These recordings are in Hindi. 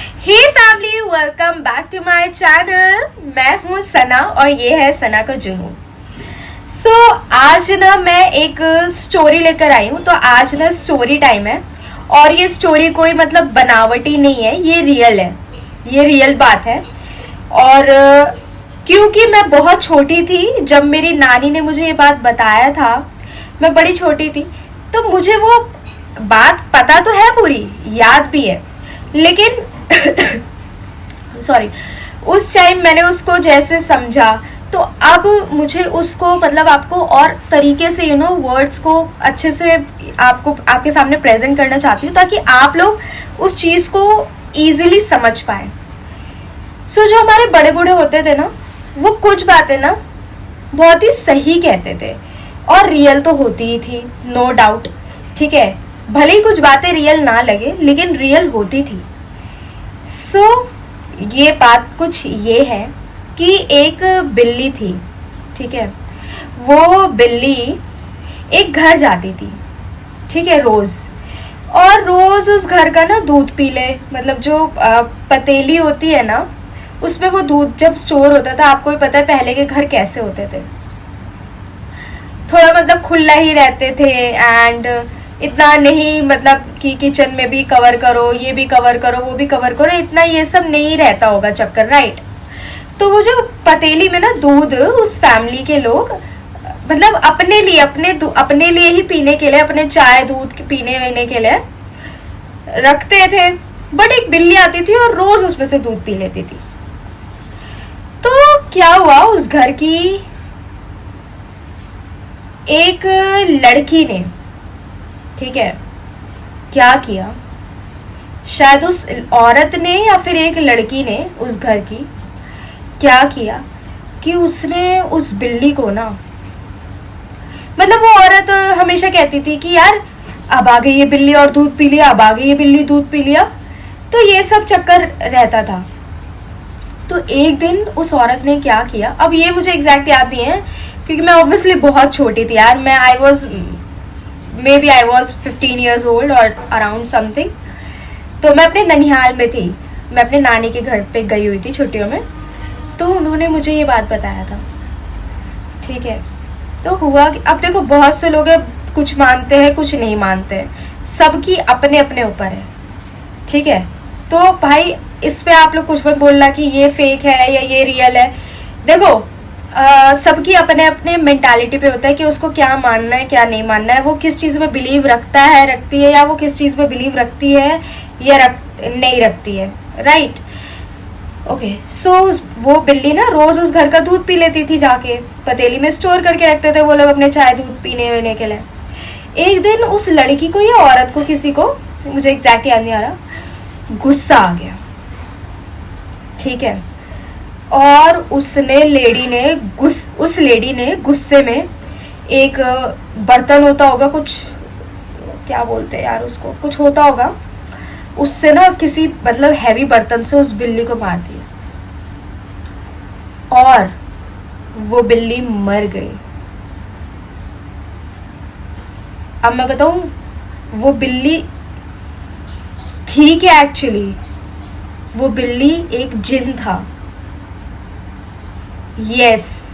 Hey family, welcome back to my channel. मैं हूँ सना और ये है सना का जुनून। आज ना मैं एक स्टोरी लेकर आई हूँ। तो आज ना स्टोरी टाइम है और ये स्टोरी कोई मतलब बनावटी नहीं है, ये रियल है, ये रियल बात है। और क्योंकि मैं बहुत छोटी थी जब मेरी नानी ने मुझे ये बात बताया था, मैं बड़ी छोटी थी, तो मुझे वो बात पता तो है, पूरी याद भी है, लेकिन सॉरी, उस टाइम मैंने उसको जैसे समझा, तो अब मुझे उसको मतलब आपको और तरीके से वर्ड्स को अच्छे से आपको आपके सामने प्रेजेंट करना चाहती हूँ, ताकि आप लोग उस चीज़ को इजीली समझ पाए। जो हमारे बड़े बूढ़े होते थे ना, वो कुछ बातें ना बहुत ही सही कहते थे और रियल तो होती ही थी, नो डाउट। ठीक है, भले ही कुछ बातें रियल ना लगे, लेकिन रियल होती थी। ये बात कुछ ये है कि एक बिल्ली थी। ठीक है, वो बिल्ली एक घर जाती थी, ठीक है, रोज, और रोज उस घर का ना दूध पी ले, मतलब जो पतीली होती है ना, उसमें वो दूध जब स्टोर होता था, आपको भी पता है पहले के घर कैसे होते थे, थोड़ा मतलब खुला ही रहते थे, एंड इतना नहीं मतलब कि किचन में भी कवर करो, ये भी कवर करो, वो भी कवर करो, इतना ये सब नहीं रहता होगा चक्कर, राइट। तो वो जो पतीली में ना दूध, उस फैमिली के लोग मतलब अपने लिए ही पीने के लिए, अपने चाय दूध पीने वीने के लिए रखते थे। बट एक बिल्ली आती थी और रोज उसमें से दूध पी लेती थी। तो क्या हुआ, उस घर की एक लड़की ने, ठीक है, क्या किया, शायद उस औरत ने या फिर एक लड़की ने उस घर की क्या किया कि उसने उस बिल्ली को ना, मतलब वो औरत हमेशा कहती थी कि यार अब आ गई ये बिल्ली और दूध पी लिया, अब आ गई ये बिल्ली दूध पी लिया, तो ये सब चक्कर रहता था। तो एक दिन उस औरत ने क्या किया, अब ये मुझे एग्जैक्ट याद नहीं है क्योंकि मैं ऑब्वियसली बहुत छोटी थी यार, मैं आई वॉज 15 years old और अराउंड समथिंग। तो मैं अपने ननिहाल में थी, मैं अपने नानी के घर पे गई हुई थी छुट्टियों में, तो उन्होंने मुझे ये बात बताया था। ठीक है, तो हुआ कि अब देखो बहुत से लोग कुछ मानते हैं कुछ नहीं मानते हैं, सबकी अपने अपने ऊपर है। ठीक है, तो भाई इस पे आप लोग कुछ मत बोलना कि ये फेक है या ये रियल है। देखो सबकी अपने अपने मेंटालिटी पे होता है कि उसको क्या मानना है क्या नहीं मानना है, वो किस चीज़ में बिलीव रखता है रखती है, या वो किस चीज़ में बिलीव रखती है या नहीं रखती है, राइट। ओके, वो बिल्ली ना रोज उस घर का दूध पी लेती थी, जाके पतीली में स्टोर करके रखते थे वो लोग अपने चाय दूध पीने वीने के लिए। एक दिन उस लड़की को या औरत को, किसी को, मुझे एग्जैक्ट याद नहीं आ रहा, गुस्सा आ गया। ठीक है, और उस लेडी ने गुस्से में एक बर्तन होता होगा, कुछ क्या बोलते हैं यार उसको, कुछ होता होगा, उससे ना किसी मतलब हैवी बर्तन से उस बिल्ली को मार दिया और वो बिल्ली मर गई। अब मैं बताऊं वो बिल्ली थी क्या, एक्चुअली वो बिल्ली एक जिन था। यस,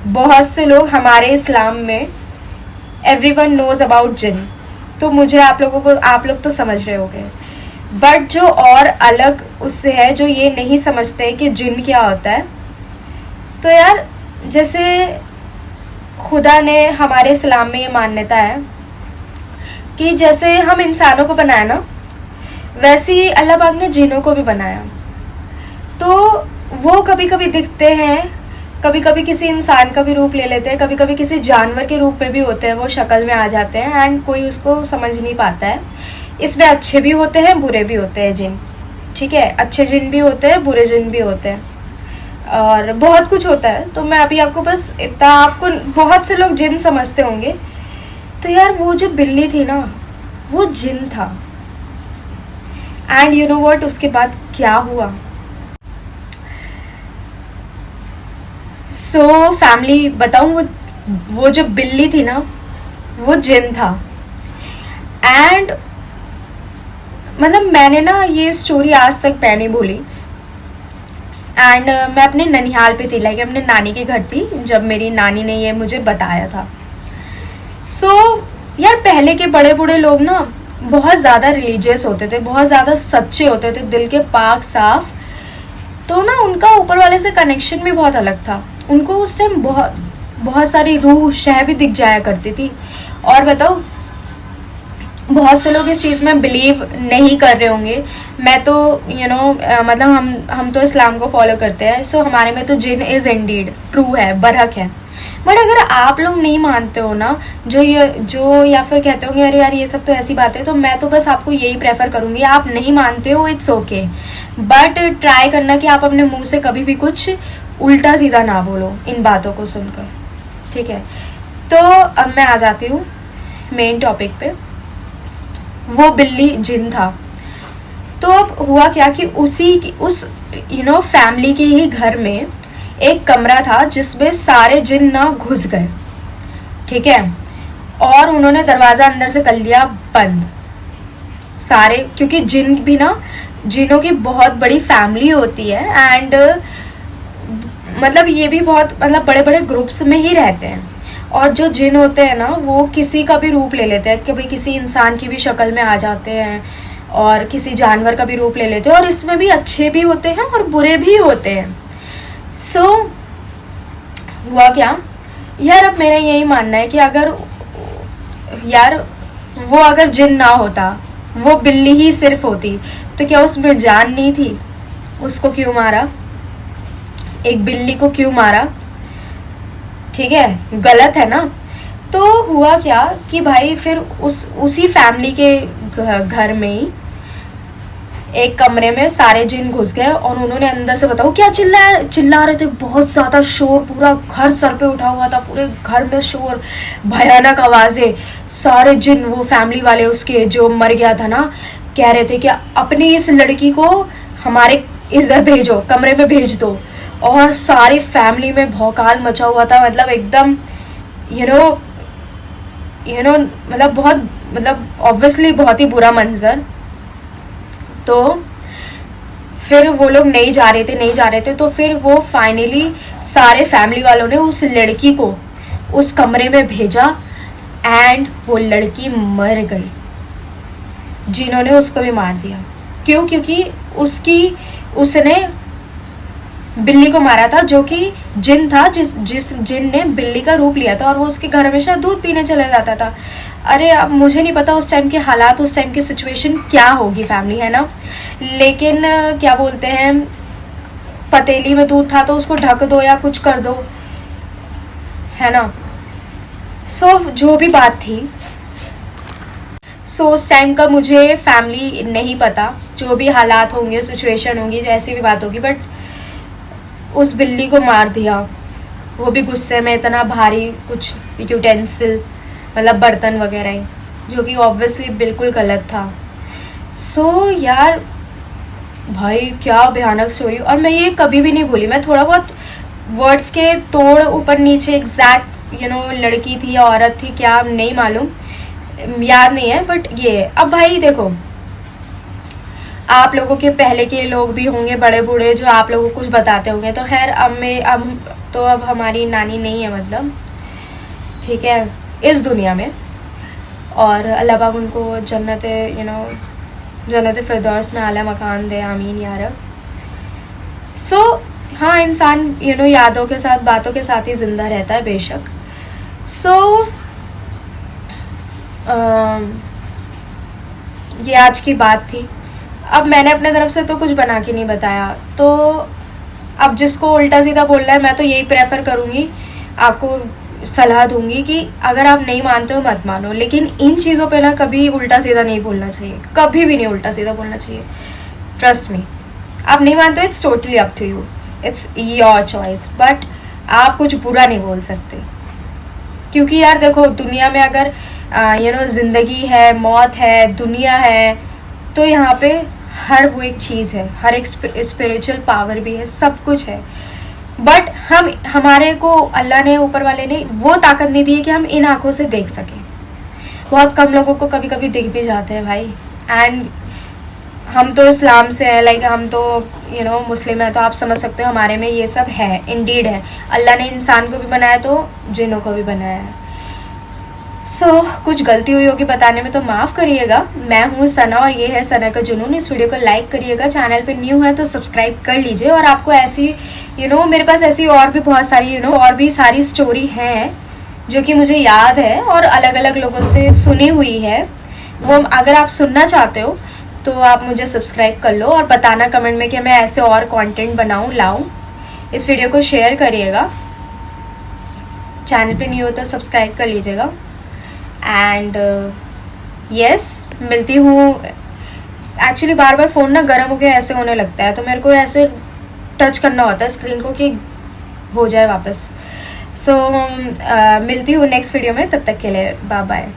बहुत से लोग हमारे इस्लाम में एवरीवन नोज अबाउट जिन, तो मुझे आप लोग तो समझ रहे होंगे। बट जो और अलग उससे है, जो ये नहीं समझते कि जिन क्या होता है, तो यार जैसे खुदा ने हमारे इस्लाम में ये मान्यता है कि जैसे हम इंसानों को बनाया ना, वैसे ही अल्लाह पाक ने जिनों को भी बनाया। तो वो कभी कभी दिखते हैं, कभी कभी किसी इंसान का भी रूप ले लेते हैं, कभी कभी किसी जानवर के रूप में भी होते हैं, वो शक्ल में आ जाते हैं, एंड कोई उसको समझ नहीं पाता है। इसमें अच्छे भी होते हैं बुरे भी होते हैं जिन। ठीक है, अच्छे जिन भी होते हैं, बुरे जिन भी होते हैं, और बहुत कुछ होता है। तो मैं अभी आपको बस इतना, आपको बहुत से लोग जिन समझते होंगे। तो यार वो जो बिल्ली थी ना, वो जिन था। एंड यू नो व्हाट, उसके बाद क्या हुआ। फैमिली बताऊं, वो जो बिल्ली थी ना, वो जिन था। एंड मतलब मैंने ना ये स्टोरी आज तक मैं नहीं भूली। एंड मैं अपने ननिहाल पे थी, लाइक अपने नानी के घर थी जब मेरी नानी ने ये मुझे बताया था। सो यार पहले के बड़े बूढ़े लोग ना बहुत ज़्यादा रिलीजियस होते थे, बहुत ज़्यादा सच्चे होते थे, दिल के पाक साफ। तो ना उनका ऊपर वाले से कनेक्शन भी बहुत अलग था। उनको उस टाइम बहुत बहुत सारी रूह शह भी दिख जाया करती थी। और बताओ, बहुत से लोग इस चीज़ में बिलीव नहीं कर रहे होंगे। मैं तो मतलब हम तो इस्लाम को फॉलो करते हैं, सो हमारे में तो जिन इज़ इंडीड ट्रू है, बरहक है। बट अगर आप लोग नहीं मानते हो ना, जो या फिर कहते होंगे अरे यार ये सब तो ऐसी बात है, तो मैं तो बस आपको यही प्रेफर करूँगी, आप नहीं मानते हो इट्स ओके, बट ट्राई करना कि आप अपने मुंह से कभी भी कुछ उल्टा सीधा ना बोलो इन बातों को सुनकर, ठीक है। तो अब मैं आ जाती हूँ मेन टॉपिक पे। वो बिल्ली जिन था। तो अब हुआ क्या कि उस फैमिली के ही घर में एक कमरा था जिसमें सारे जिन ना घुस गए, ठीक है। और उन्होंने दरवाज़ा अंदर से कर लिया बंद सारे, क्योंकि जिन भी ना, जिनों की बहुत बड़ी फैमिली होती है। एंड मतलब ये भी बहुत मतलब बड़े बड़े ग्रुप्स में ही रहते हैं। और जो जिन होते हैं ना वो किसी का भी रूप ले लेते हैं, कभी किसी इंसान की भी शक्ल में आ जाते हैं और किसी जानवर का भी रूप ले लेते हैं। और इसमें भी अच्छे भी होते हैं और बुरे भी होते हैं। सो हुआ क्या यार, अब मेरा यही मानना है कि अगर यार वो अगर जिन ना होता, वो बिल्ली ही सिर्फ होती, तो क्या उसमें जान नहीं थी? उसको क्यों मारा? एक बिल्ली को क्यों मारा? ठीक है, गलत है ना। तो हुआ क्या कि भाई फिर उसी फैमिली के घर में ही एक कमरे में सारे जिन घुस गए और उन्होंने अंदर से, बताओ क्या चिल्ला रहे थे, बहुत ज़्यादा शोर, पूरा घर सर पे उठा हुआ था, पूरे घर में शोर, भयानक आवाज़ें। सारे जिन, वो फैमिली वाले उसके जो मर गया था ना, कह रहे थे कि अपनी इस लड़की को हमारे इधर भेजो, कमरे में भेज दो। और सारी फैमिली में भौकाल मचा हुआ था, मतलब एकदम मतलब बहुत, मतलब ऑब्वियसली बहुत ही बुरा मंजर। तो फिर वो लोग नहीं जा रहे थे। तो फिर वो फाइनली सारे फैमिली वालों ने उस लड़की को उस कमरे में भेजा एंड वो लड़की मर गई। जिन्होंने उसको भी मार दिया। क्यों? क्योंकि उसने बिल्ली को मारा था, जो कि जिन था, जिस जिन ने बिल्ली का रूप लिया था और वो उसके घर हमेशा दूध पीने चला जाता था। अरे अब मुझे नहीं पता उस टाइम के हालात, उस टाइम की सिचुएशन क्या होगी फैमिली, है ना। लेकिन क्या बोलते हैं, पतीली में दूध था तो उसको ढक दो या कुछ कर दो, है ना। सो जो भी बात थी, सो उस टाइम का मुझे फैमिली नहीं पता, जो भी हालात होंगे, सिचुएशन होगी, जैसी भी बात होगी, बट उस बिल्ली को मार दिया। वो भी गुस्से में, इतना भारी कुछ यूटेंसिल, मतलब बर्तन वगैरह ही, जो कि ऑब्वियसली बिल्कुल गलत था। सो यार भाई क्या भयानक स्टोरी। और मैं ये कभी भी नहीं भूली। मैं थोड़ा बहुत वर्ड्स के तोड़ ऊपर नीचे एग्जैक्ट लड़की थी या औरत थी क्या नहीं मालूम, याद नहीं है, बट ये अब भाई देखो, आप लोगों के पहले के लोग भी होंगे बड़े बूढ़े जो आप लोगों को कुछ बताते होंगे। तो खैर अब हमारी नानी नहीं है, मतलब ठीक है, इस दुनिया में। और अल्लाह पाक उनको जन्नत फिरदौस में आला मकान दे, आमीन या रब। सो हाँ, इंसान यादों के साथ, बातों के साथ ही ज़िंदा रहता है बेशक। सो ये आज की बात थी। अब मैंने अपने तरफ से तो कुछ बना के नहीं बताया, तो अब जिसको उल्टा सीधा बोलना है, मैं तो यही प्रेफर करूँगी, आपको सलाह दूंगी कि अगर आप नहीं मानते हो मत मानो, लेकिन इन चीज़ों पे ना कभी उल्टा सीधा नहीं बोलना चाहिए, कभी भी नहीं उल्टा सीधा बोलना चाहिए। ट्रस्ट मी, आप नहीं मानते हो, it's totally up to you, it's your choice, but आप कुछ बुरा नहीं बोल सकते। क्योंकि यार देखो, दुनिया में अगर ज़िंदगी है, मौत है, दुनिया है, तो यहाँ पे हर वो एक चीज़ है, हर एक स्पिरिचुअल पावर भी है, सब कुछ है। बट हमारे को अल्लाह ने, ऊपर वाले ने वो ताकत नहीं दी है कि हम इन आँखों से देख सकें। बहुत कम लोगों को कभी कभी दिख भी जाते हैं भाई। एंड हम तो इस्लाम से हैं, लाइक हम तो मुस्लिम है, तो आप समझ सकते हो हमारे में ये सब है, इंडीड है। अल्लाह ने इंसान को भी बनाया तो जिन्नों को भी बनाया है। कुछ गलती हुई होगी बताने में तो माफ़ करिएगा। मैं हूँ सना और ये है सना का जुनून। इस वीडियो को लाइक करिएगा, चैनल पे न्यू है तो सब्सक्राइब कर लीजिए। और आपको ऐसी मेरे पास ऐसी और भी बहुत सारी और भी सारी स्टोरी हैं जो कि मुझे याद है और अलग अलग लोगों से सुनी हुई है। वो अगर आप सुनना चाहते हो तो आप मुझे सब्सक्राइब कर लो और बताना कमेंट में कि मैं ऐसे और कंटेंट बनाऊं, लाऊं। इस वीडियो को शेयर करिएगा, चैनल पे न्यू हो तो सब्सक्राइब कर लीजिएगा। एंड यस, मिलती हूँ। एक्चुअली बार बार फ़ोन ना गर्म होकर ऐसे होने लगता है, तो मेरे को ऐसे टच करना होता है स्क्रीन को कि हो जाए वापस। मिलती हूँ नेक्स्ट वीडियो में, तब तक के लिए बाय बाय।